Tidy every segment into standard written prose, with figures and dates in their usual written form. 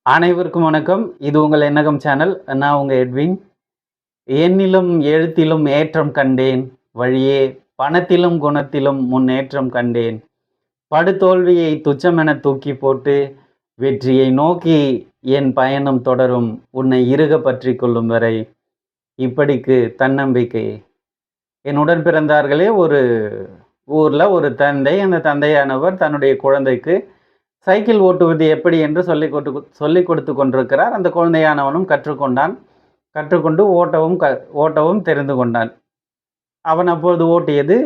அனைவருக்கும் வணக்கம். இது உங்கள் எண்ணகம் சேனல். நான் உங்க எட்வின். எண்ணிலும் எழுத்திலும் ஏற்றம் கண்டேன் வழியே, பணத்திலும் குணத்திலும் முன்னேற்றம் கண்டேன். படுதோல்வியை துச்சமென தூக்கி போட்டு, வெற்றியை நோக்கி என் பயணம் தொடரும். உன்னை இறுக பற்றி கொள்ளும் வரை. இப்படிக்கு தன்னம்பிக்கை. என் உடன் பிறந்தார்களே, ஒரு ஊர்ல ஒரு தந்தை. அந்த தந்தையானவர் தன்னுடைய குழந்தைக்கு சைக்கிள் ஓட்டுவது எப்படி என்று சொல்லிக் கொடுத்து கொண்டிருக்கிறார். அந்த குழந்தையானவனும் கற்றுக்கொண்டான். கற்றுக்கொண்டு ஓட்டவும் தெரிந்து கொண்டான். அவன் அப்பொழுது ஓட்டியது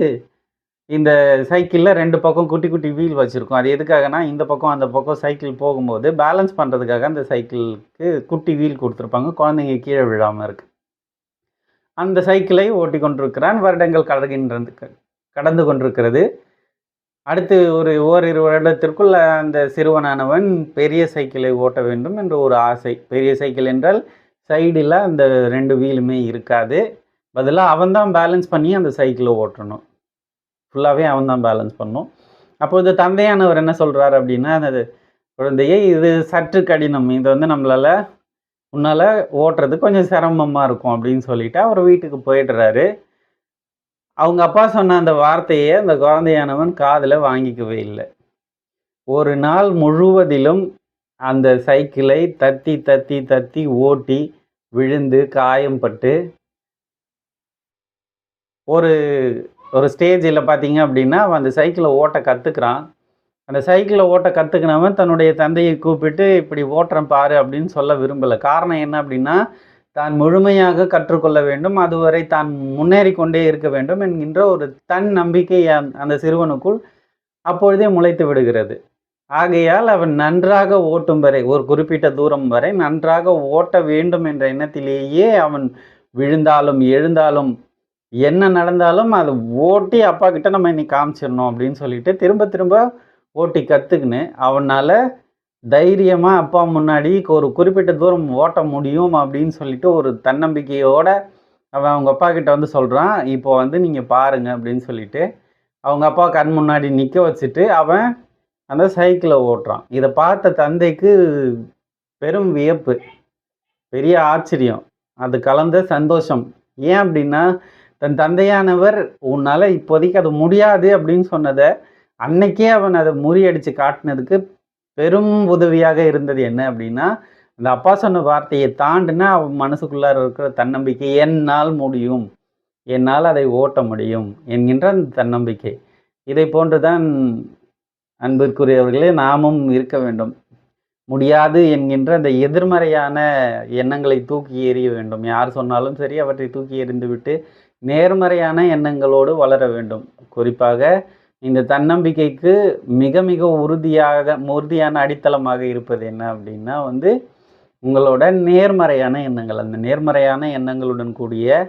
இந்த சைக்கிளில் 2 பக்கம் குட்டி குட்டி வீல் வச்சுருக்கும். அது எதுக்காகனா, இந்த பக்கம் அந்த பக்கம் சைக்கிள் போகும்போது பேலன்ஸ் பண்ணுறதுக்காக அந்த சைக்கிளுக்கு குட்டி வீல் கொடுத்துருப்பாங்க, குழந்தைங்க கீழே விழாமல் இருக்கு. அந்த சைக்கிளை ஓட்டி கொண்டிருக்கிறான். வருடங்கள் கடந்து கொண்டிருக்கிறது. அடுத்து ஓரிரு வருடத்திற்குள் அந்த சிறுவனானவன் பெரிய சைக்கிளை ஓட்ட வேண்டும் என்ற ஒரு ஆசை. பெரிய சைக்கிள் என்றால் சைடில் அந்த 2 வீலுமே இருக்காது. பதிலாக அவன் தான் பேலன்ஸ் பண்ணி அந்த சைக்கிளை ஓட்டணும். ஃபுல்லாகவே அவன் தான் பேலன்ஸ் பண்ணணும். அப்போது தந்தையானவர் என்ன சொல்கிறார் அப்படின்னா, அந்த குழந்தையை, இது சற்று கடினம், இது உன்னால் ஓட்டுறது கொஞ்சம் சிரமமாக இருக்கும் அப்படின்னு சொல்லிட்டு அவர் வீட்டுக்கு போயிடுறாரு. அவங்க அப்பா சொன்ன அந்த வார்த்தையை அந்த குழந்தையானவன் காதில் வாங்கிக்கவே இல்லை. ஒரு நாள் முழுவதிலும் அந்த சைக்கிளை தத்தி தத்தி தத்தி ஓட்டி விழுந்து காயம்பட்டு ஒரு ஒரு ஸ்டேஜில் பார்த்தீங்க அப்படின்னா அவன் அந்த சைக்கிளை ஓட்ட கற்றுக்கிறான். அந்த சைக்கிளை ஓட்ட கற்றுக்கினவன் தன்னுடைய தந்தையை கூப்பிட்டு, இப்படி ஓட்டுறேன் பாரு அப்படின்னு சொல்ல விரும்பலை. காரணம் என்ன அப்படின்னா, தான் முழுமையாக கற்றுக்கொள்ள வேண்டும், அதுவரை தான் முன்னேறி கொண்டே இருக்க வேண்டும் என்கின்ற ஒரு தன் நம்பிக்கை அந்த சிறுவனுக்குள் அப்பொழுதே முளைத்து விடுகிறது. ஆகையால் அவன் நன்றாக ஓட்டும் வரை, ஒரு குறிப்பிட்ட தூரம் வரை நன்றாக ஓட்ட வேண்டும் என்ற எண்ணத்திலேயே அவன் விழுந்தாலும் எழுந்தாலும் என்ன நடந்தாலும் அதை ஓட்டி அப்பா கிட்ட நம்ம இன்னைக்கு காமிச்சிடணும் அப்படின்னு சொல்லிட்டு திரும்ப திரும்ப ஓட்டி கற்றுக்குன்னு அவனால் தைரியமாக அப்பா முன்னாடி ஒரு குறிப்பிட்ட தூரம் ஓட்ட முடியும் அப்படின்னு சொல்லிட்டு ஒரு தன்னம்பிக்கையோடு அவன் அவங்க அப்பா கிட்ட வந்து சொல்கிறான். இப்போ நீங்கள் பாருங்கள் அப்படின்னு சொல்லிட்டு அவங்க அப்பா கண் முன்னாடி நிற்க வச்சுட்டு அவன் அந்த சைக்கிளை ஓட்டுறான். இதை பார்த்த தந்தைக்கு பெரும் வியப்பு, பெரிய ஆச்சரியம், அது கலந்த சந்தோஷம். ஏன் அப்படின்னா, தன் தந்தையானவர் உன்னால் இப்போதைக்கு அது முடியாது அப்படின்னு சொன்னதை அன்னைக்கே அவன் அதை முறியடித்து காட்டினதுக்கு பெரும் உதவியாக இருந்தது என்ன அப்படின்னா, அந்த அப்பா சொன்ன வார்த்தையை தாண்டினா அவன் மனசுக்குள்ளார இருக்கிற தன்னம்பிக்கை, என்னால் முடியும், என்னால் அதை ஓட்ட முடியும் என்கின்ற அந்த தன்னம்பிக்கை. இதை போன்றுதான் அன்பிற்குரியவர்களே நாமும் இருக்க வேண்டும். முடியாது என்கின்ற அந்த எதிர்மறையான எண்ணங்களை தூக்கி எறிய வேண்டும். யார் சொன்னாலும் சரி, அவற்றை தூக்கி எறிந்துவிட்டு நேர்மறையான எண்ணங்களோடு வளர வேண்டும். குறிப்பாக இந்த தன்னம்பிக்கைக்கு மிக மிக உறுதியான அடித்தளமாக இருப்பது என்ன அப்படின்னா உங்களோட நேர்மறையான எண்ணங்கள். அந்த நேர்மறையான எண்ணங்களுடன் கூடிய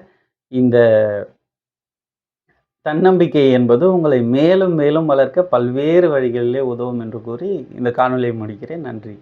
இந்த தன்னம்பிக்கை என்பது உங்களை மேலும் மேலும் வளர்க்க பல்வேறு வழிகளிலே உதவும் என்று கூறி இந்த காணொலியை முடிக்கிறேன். நன்றி.